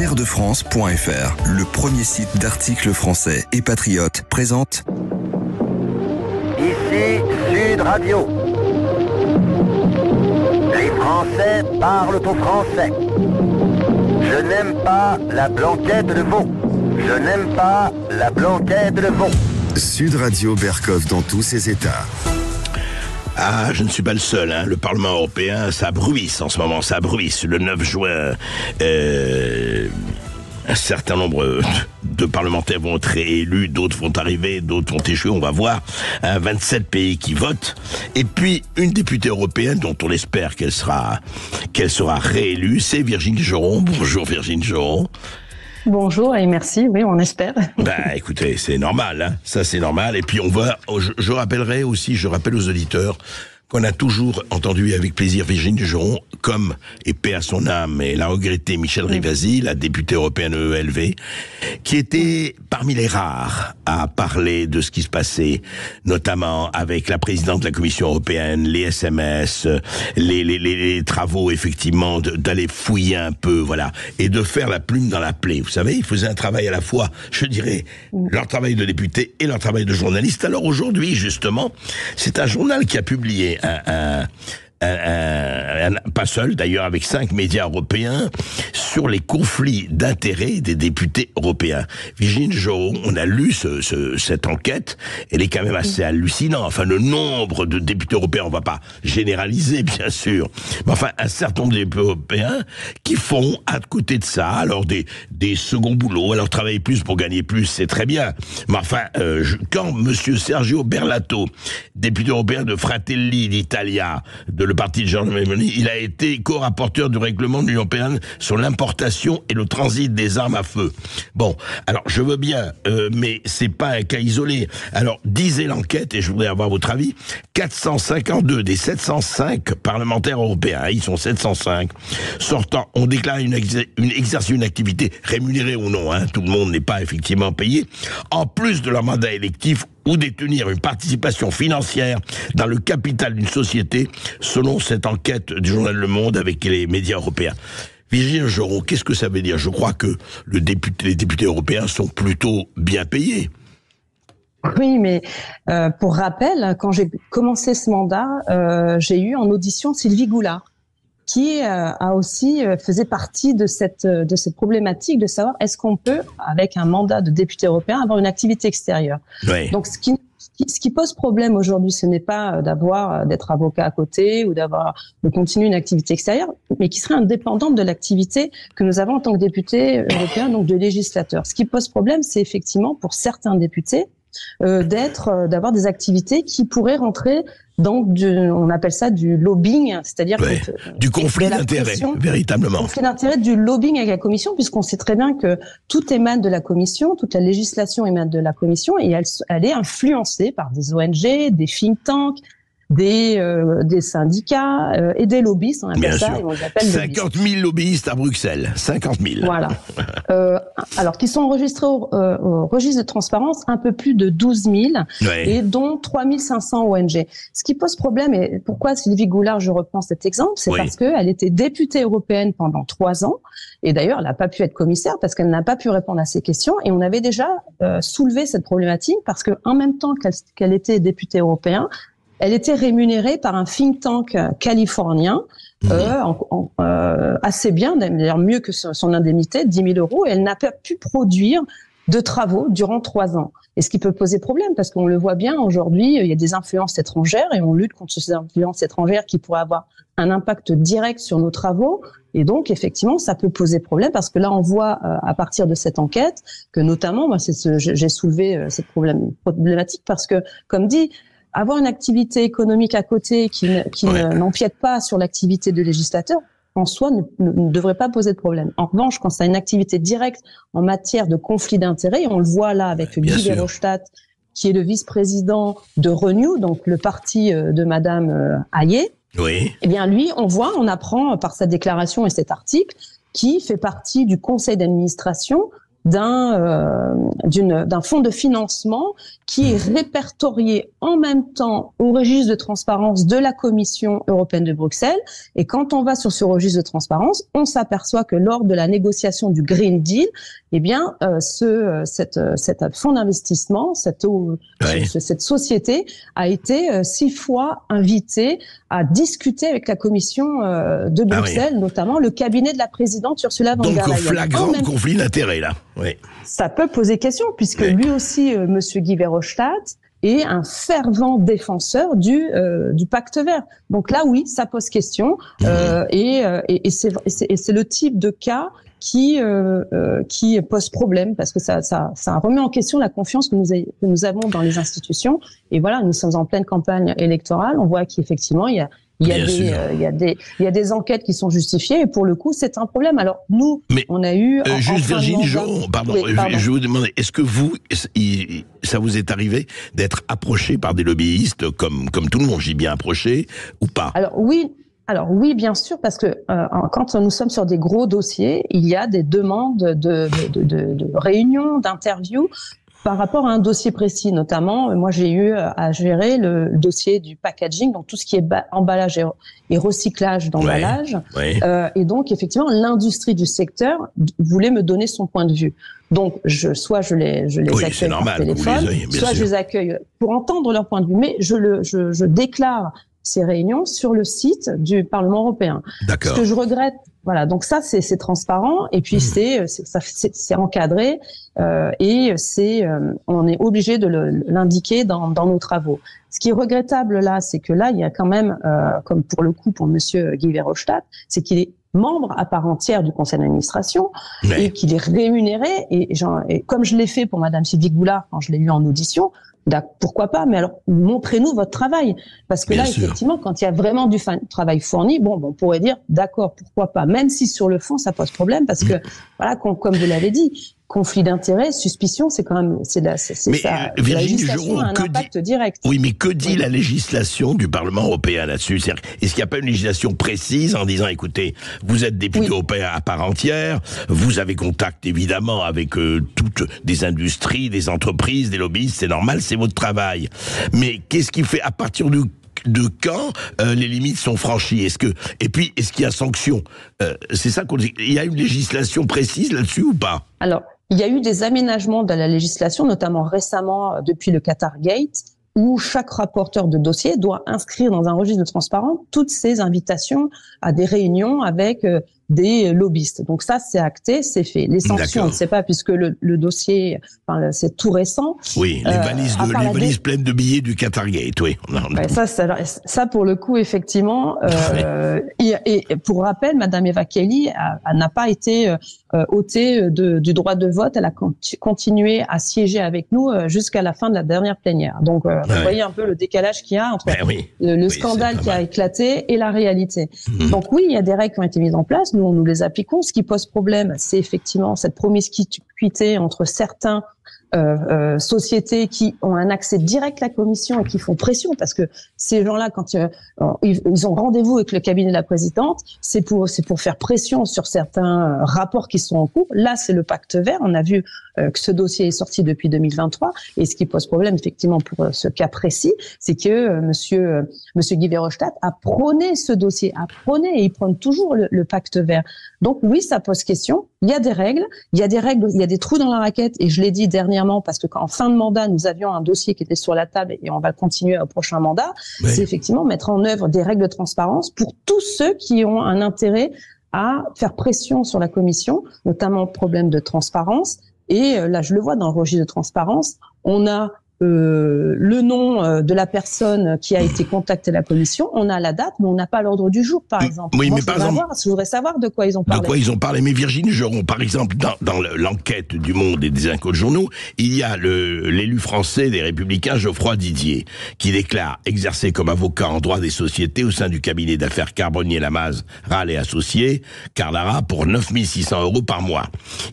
Terredefrance.fr, le premier site d'articles français et patriotes, présente Ici Sud Radio. Les Français parlent au français. Je n'aime pas la blanquette de veau. Je n'aime pas la blanquette de veau. Sud Radio Berkov dans tous ses états. Ah, je ne suis pas le seul, hein. Le Parlement européen, ça bruisse en ce moment, ça bruisse. Le 9 juin, un certain nombre de parlementaires vont être réélus, d'autres vont arriver, d'autres vont échouer, on va voir. 27 pays qui votent. Et puis, une députée européenne dont on espère qu'elle sera réélue, c'est Virginie Joron. Bonjour Virginie Joron. Bonjour et merci, oui, on espère. Bah, écoutez, c'est normal, hein. Ça, c'est normal. Et puis, je rappelle aux auditeurs qu'on a toujours entendu avec plaisir Virginie Joron, comme, et paix à son âme, et l'a regretté Michel Rivasi, la députée européenne EELV, qui était parmi les rares à parler de ce qui se passait, notamment avec la présidente de la Commission européenne, les SMS, les travaux, effectivement, d'aller fouiller un peu, voilà, et de faire la plume dans la plaie. Vous savez, ils faisaient un travail à la fois, je dirais, leur travail de député et leur travail de journaliste. Alors aujourd'hui, justement, c'est un journal qui a publié pas seul d'ailleurs, avec 5 médias européens, sur les conflits d'intérêts des députés européens. Virginie Joron, on a lu cette enquête, elle est quand même assez hallucinante. Enfin, le nombre de députés européens, on va pas généraliser bien sûr, mais enfin un certain nombre de députés européens qui font à côté de ça, alors des seconds boulots, alors travailler plus pour gagner plus, c'est très bien. Mais enfin, quand monsieur Sergio Berlato, député européen de Fratelli d'Italia, le parti de Giorgia Meloni, il a été co-rapporteur du règlement de l'Union européenne sur l'importation et le transit des armes à feu. Bon, alors je veux bien, mais c'est pas un cas isolé. Alors, disait l'enquête, et je voudrais avoir votre avis, 452 des 705 parlementaires européens, ils sont 705, sortant, ont déclaré exercer une activité rémunérée ou non, hein, tout le monde n'est pas effectivement payé, en plus de leur mandat électif, ou détenir une participation financière dans le capital d'une société, selon cette enquête du journal Le Monde avec les médias européens. Virginie Joron, qu'est-ce que ça veut dire? Je crois que les députés européens sont plutôt bien payés. Oui, mais pour rappel, quand j'ai commencé ce mandat, j'ai eu en audition Sylvie Goulard, qui a aussi faisait partie de cette problématique de savoir est-ce qu'on peut, avec un mandat de député européen, avoir une activité extérieure. Oui. Donc ce qui pose problème aujourd'hui, ce n'est pas d'être avocat à côté ou de continuer une activité extérieure, mais qui serait indépendante de l'activité que nous avons en tant que député européen, donc de législateur. Ce qui pose problème, c'est effectivement pour certains députés d'avoir des activités qui pourraient rentrer dans on appelle ça du lobbying, c'est-à-dire du conflit d'intérêts, véritablement. Conflit d'intérêts, du lobbying avec la Commission, puisqu'on sait très bien que tout émane de la Commission, toute la législation émane de la Commission, et elle est influencée par des ONG, des think tanks, des syndicats et des lobbyistes, on appelle bien ça, et on les appelle 50 000 lobbyistes à Bruxelles, 50 000. Voilà. Alors qui sont enregistrés au registre de transparence, un peu plus de 12 000, et dont 3 500 ONG. Ce qui pose problème, et pourquoi Sylvie Goulard, je reprends cet exemple, c'est parce qu'elle était députée européenne pendant 3 ans, et d'ailleurs elle n'a pas pu être commissaire parce qu'elle n'a pas pu répondre à ces questions, et on avait déjà soulevé cette problématique parce que en même temps qu'elle était députée européenne, elle était rémunérée par un think tank californien, assez bien, d'ailleurs mieux que son indemnité, 10 000 €, et elle n'a pas pu produire de travaux durant 3 ans. Et ce qui peut poser problème, parce qu'on le voit bien aujourd'hui, il y a des influences étrangères, et on lutte contre ces influences étrangères qui pourraient avoir un impact direct sur nos travaux. Et donc, effectivement, ça peut poser problème, parce que là, on voit, à partir de cette enquête, que notamment, moi, j'ai soulevé cette problématique, parce que, comme dit, avoir une activité économique à côté qui n'empiète pas sur l'activité de législateur, en soi, ne devrait pas poser de problème. En revanche, quand ça a une activité directe en matière de conflit d'intérêts, et on le voit là avec Guy Verhofstadt, qui est le vice-président de Renew, donc le parti de Madame Hayet, eh bien lui, on apprend par sa déclaration et cet article, qui fait partie du conseil d'administration d'un fonds de financement qui est répertorié en même temps au registre de transparence de la Commission européenne de Bruxelles. Et quand on va sur ce registre de transparence, on s'aperçoit que lors de la négociation du Green Deal, eh bien, cette fonds d'investissement, cette société a été 6 fois invitée à discuter avec la Commission de Bruxelles, notamment le cabinet de la présidente Ursula von der Leyen. Donc, flagrant conflit d'intérêts, là. Oui. Ça peut poser question, puisque lui aussi, Monsieur Guy Verhofstadt, est un fervent défenseur du pacte vert. Donc là, oui, ça pose question, et c'est le type de cas qui pose problème, parce que ça remet en question la confiance que nous avons dans les institutions. Et voilà, nous sommes en pleine campagne électorale. On voit qu'effectivement, il y a des enquêtes qui sont justifiées, et pour le coup, c'est un problème. Alors nous, on a eu juste Virginie Joron, pardon. Je vous demandais, est-ce que ça vous est arrivé d'être approché par des lobbyistes comme tout le monde, j'ai bien approché, ou pas? Alors oui, bien sûr, parce que quand nous sommes sur des gros dossiers, il y a des demandes de réunions, d'interviews par rapport à un dossier précis. Notamment, moi j'ai eu à gérer le dossier du packaging, donc tout ce qui est emballage et recyclage d'emballage. Et donc effectivement, l'industrie du secteur voulait me donner son point de vue. Donc soit je les accueille par téléphone, soit je les accueille pour entendre leur point de vue. Mais je déclare ces réunions sur le site du Parlement européen. D'accord. Ce que je regrette, voilà, donc ça c'est transparent, et puis c'est encadré, et on est obligé de l'indiquer dans nos travaux. Ce qui est regrettable là, c'est que là il y a quand même, comme pour le coup pour Monsieur Guy Verhofstadt, c'est qu'il est membre à part entière du conseil d'administration, et qu'il est rémunéré, et comme je l'ai fait pour Madame Sylvie Goulard quand je l'ai eu en audition. Pourquoi pas, mais alors montrez-nous votre travail, parce que effectivement, quand il y a vraiment du travail fourni, on pourrait dire d'accord, pourquoi pas, même si sur le fond ça pose problème, parce que voilà, comme vous l'avez dit, conflit d'intérêts, suspicion, c'est quand même la législation a un impact direct. Oui, mais que dit la législation du Parlement européen là-dessus? Est-ce qu'il n'y a pas une législation précise en disant, écoutez, vous êtes député européen à part entière, vous avez contact évidemment avec toutes des industries, des entreprises, des lobbyistes, c'est normal, c'est votre travail. Mais qu'est-ce qui fait, à partir de quand les limites sont franchies? Est-ce qu'il y a sanction? C'est ça qu'on dit. Il y a une législation précise là-dessus ou pas? Alors, il y a eu des aménagements de la législation, notamment récemment depuis le Qatar Gate, où chaque rapporteur de dossier doit inscrire dans un registre de transparence toutes ses invitations à des réunions avec des lobbyistes. Donc ça, c'est acté, c'est fait. Les sanctions, on ne sait pas, puisque le dossier, c'est tout récent. Oui, les valises pleines de billets du Qatar Gate, oui. Ça, pour le coup, effectivement, et pour rappel, Madame Eva Kaili n'a pas été ôtée du droit de vote. Elle a continué à siéger avec nous jusqu'à la fin de la dernière plénière. Donc, vous voyez un peu le décalage qu'il y a entre le scandale qui a éclaté et la réalité. Donc oui, il y a des règles qui ont été mises en place. Nous les appliquons. Ce qui pose problème, c'est effectivement cette promiscuité entre certains sociétés qui ont un accès direct à la commission et qui font pression, parce que ces gens-là, quand ils ont rendez-vous avec le cabinet de la présidente, c'est pour faire pression sur certains rapports qui sont en cours. Là, c'est le pacte vert. On a vu que ce dossier est sorti depuis 2023, et ce qui pose problème effectivement pour ce cas précis, c'est que Monsieur Guy Verhofstadt a prôné ce dossier, et il prône toujours le pacte vert. Donc oui, ça pose question. Il y a des règles, il y a des trous dans la raquette, et je l'ai dit dernièrement, parce que en fin de mandat, nous avions un dossier qui était sur la table, et on va continuer au prochain mandat, c'est effectivement mettre en œuvre des règles de transparence pour tous ceux qui ont un intérêt à faire pression sur la Commission, notamment problème de transparence. Et là, je le vois dans le registre de transparence, on a le nom de la personne qui a été contactée à la commission, on a la date, mais on n'a pas l'ordre du jour, par exemple. Oui, moi, mais par exemple, je voudrais savoir de quoi ils ont parlé. De quoi ils ont parlé. Mais Virginie Joron, par exemple, dans l'enquête du Monde et des Échos de journaux, il y a l'élu français des Républicains, Geoffroy Didier, qui déclare exercer comme avocat en droit des sociétés au sein du cabinet d'affaires Carbonnier-Lamaze, Rall et Associés, Carlara, pour 9 600 € par mois.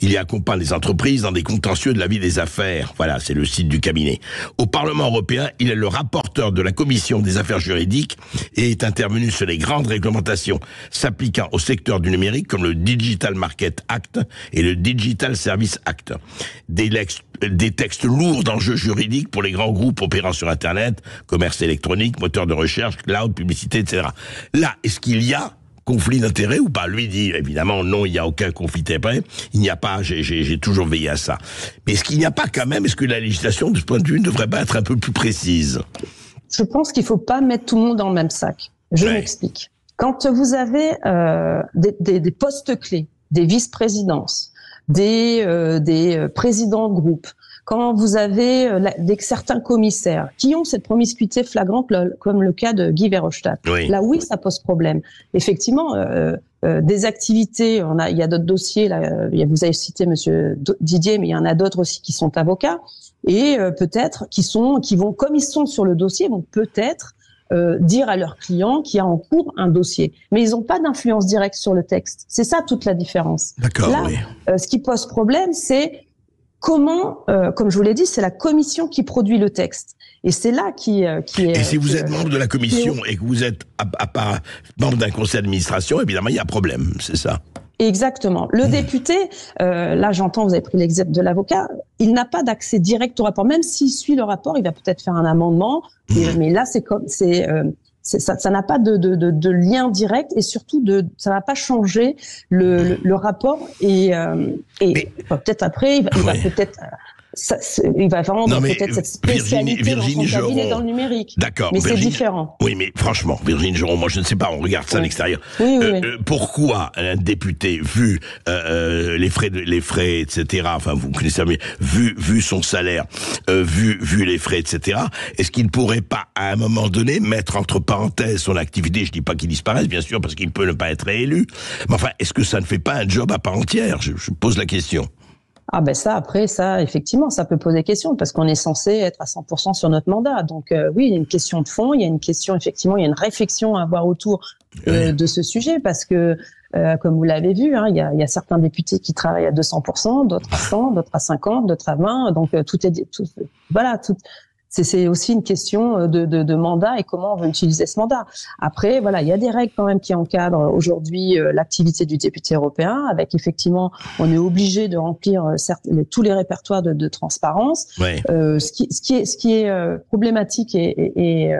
Il y accompagne les entreprises dans des contentieux de la vie des affaires. Voilà, c'est le site du cabinet. Au Parlement européen, il est le rapporteur de la commission des affaires juridiques et est intervenu sur les grandes réglementations s'appliquant au secteur du numérique comme le Digital Market Act et le Digital Service Act. Des textes lourds d'enjeux juridiques pour les grands groupes opérant sur Internet, commerce électronique, moteur de recherche, cloud, publicité, etc. Là, est-ce qu'il y a conflit d'intérêt ou pas? Lui dit évidemment non, il n'y a aucun conflit d'intérêt, il n'y a pas, j'ai toujours veillé à ça. Mais est-ce qu'il n'y a pas quand même, est-ce que la législation de ce point de vue ne devrait pas être un peu plus précise? Je pense qu'il ne faut pas mettre tout le monde dans le même sac. Je m'explique. Quand vous avez des postes clés, des vice-présidences, des présidents de groupe, quand vous avez certains commissaires qui ont cette promiscuité flagrante, comme le cas de Guy Verhofstadt, là oui, ça pose problème. Effectivement, des activités, il y a d'autres dossiers, là, vous avez cité Monsieur Didier, mais il y en a d'autres aussi qui sont avocats, et peut-être qui vont, comme ils sont sur le dossier, vont peut-être dire à leurs clients qu'il y a en cours un dossier. Mais ils n'ont pas d'influence directe sur le texte. C'est ça toute la différence. D'accord, là, ce qui pose problème, c'est comment, comme je vous l'ai dit, c'est la commission qui produit le texte. Et c'est là qui est... Et si vous êtes membre de la commission et que vous êtes membre d'un conseil d'administration, évidemment, il y a problème, c'est ça? Exactement. Le député, là j'entends, vous avez pris l'exemple de l'avocat, il n'a pas d'accès direct au rapport. Même s'il suit le rapport, il va peut-être faire un amendement, mais là ça n'a pas de lien direct et surtout ça va pas changer le rapport et peut-être après il va peut-être il va vendre peut-être cette spécialité dans son cabinet dans le numérique. D'accord. Mais c'est différent. Oui, mais franchement, Virginie Geron, moi je ne sais pas, on regarde ça à l'extérieur. Oui. Pourquoi un député, vu les frais, etc., enfin vous connaissez mieux, vu son salaire, vu les frais, etc., est-ce qu'il ne pourrait pas, à un moment donné, mettre entre parenthèses son activité? Je dis pas qu'il disparaisse, bien sûr, parce qu'il peut ne pas être réélu. Mais enfin, est-ce que ça ne fait pas un job à part entière? Je pose la question. Ah ben ça, effectivement, ça peut poser question parce qu'on est censé être à 100% sur notre mandat. Donc oui, il y a une question de fond, il y a une question, effectivement, il y a une réflexion à avoir autour de ce sujet parce que, comme vous l'avez vu, il y a certains députés qui travaillent à 200%, d'autres à 100, d'autres à 50, d'autres à 20. Donc c'est aussi une question de mandat et comment on veut utiliser ce mandat. Après, voilà, il y a des règles quand même qui encadrent aujourd'hui l'activité du député européen, avec effectivement, on est obligé de remplir tous les répertoires de transparence. Ce qui est problématique et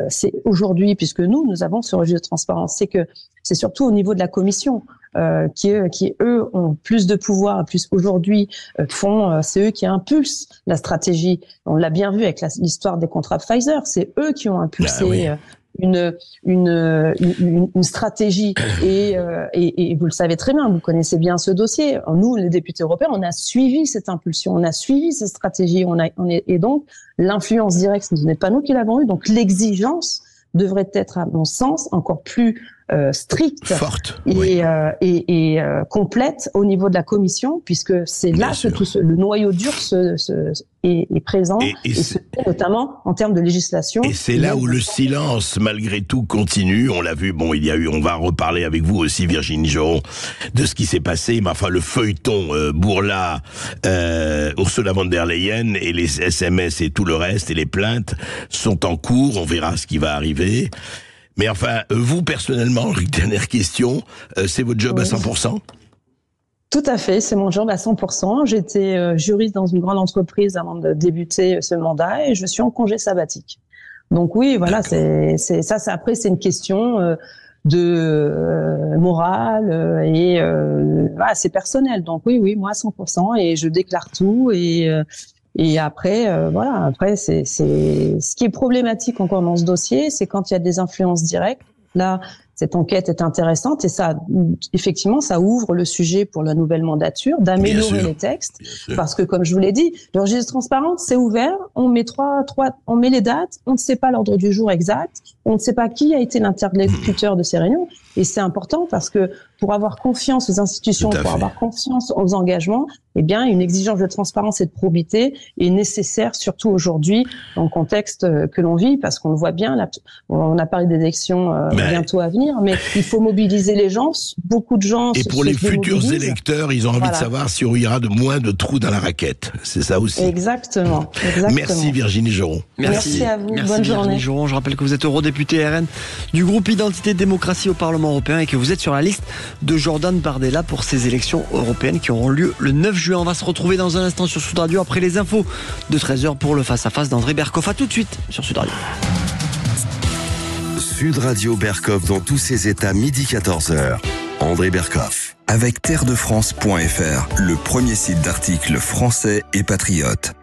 c'est aujourd'hui, puisque nous avons ce registre de transparence, c'est que c'est surtout au niveau de la commission. Qui eux ont plus de pouvoir, plus aujourd'hui c'est eux qui impulsent la stratégie. On l'a bien vu avec l'histoire des contrats Pfizer, c'est eux qui ont impulsé une stratégie et vous le savez très bien, vous connaissez bien ce dossier. Nous, les députés européens, on a suivi cette impulsion, on a suivi cette stratégie, et donc l'influence directe, ce n'est pas nous qui l'avons eu, donc l'exigence devrait être, à mon sens, encore plus stricte, forte et complète au niveau de la commission, puisque c'est là que le noyau dur est présent, et notamment en termes de législation. Et c'est là où le silence, malgré tout, continue. On l'a vu, on va reparler avec vous aussi, Virginie Geron, de ce qui s'est passé. Mais enfin, le feuilleton Bourla, Ursula von der Leyen et les SMS et tout le reste et les plaintes sont en cours. On verra ce qui va arriver. Mais enfin, vous, personnellement, dernière question, c'est votre job à 100%? Tout à fait, c'est mon job à 100%. J'étais juriste dans une grande entreprise avant de débuter ce mandat et je suis en congé sabbatique. Donc oui, voilà, après, c'est une question de morale et c'est personnel. Donc oui, moi à 100% et je déclare tout et après, après, c'est ce qui est problématique encore dans ce dossier, c'est quand il y a des influences directes. Là, cette enquête est intéressante et ça, effectivement, ça ouvre le sujet pour la nouvelle mandature d'améliorer les textes. Parce que, comme je vous l'ai dit, le registre de transparence, c'est ouvert. On met on met les dates. On ne sait pas l'ordre du jour exact. on ne sait pas qui a été l'interlocuteur de ces réunions. Et c'est important parce que pour avoir confiance aux institutions, pour avoir confiance aux engagements, eh bien, une exigence de transparence et de probité est nécessaire, surtout aujourd'hui, dans le contexte que l'on vit, parce qu'on le voit bien, là, on a parlé d'élections bientôt à venir, mais il faut mobiliser les gens, beaucoup de gens et pour les futurs électeurs, ils ont envie de savoir s'il y aura moins de trous dans la raquette. C'est ça aussi. Exactement. Merci Virginie Joron. Merci à vous. Merci bonne journée. Virginie Joron. Je rappelle que vous êtes eurodéputée RN du groupe Identité Démocratie au Parlement européen et que vous êtes sur la liste de Jordan Bardella pour ces élections européennes qui auront lieu le 9 juin. On va se retrouver dans un instant sur Sud Radio après les infos de 13h pour le face-à-face d'André Berkoff. À tout de suite sur Sud Radio. Sud Radio Berkoff dans tous ses états, midi 14h. André Berkoff. Avec terredefrance.fr, le premier site d'articles français et patriotes.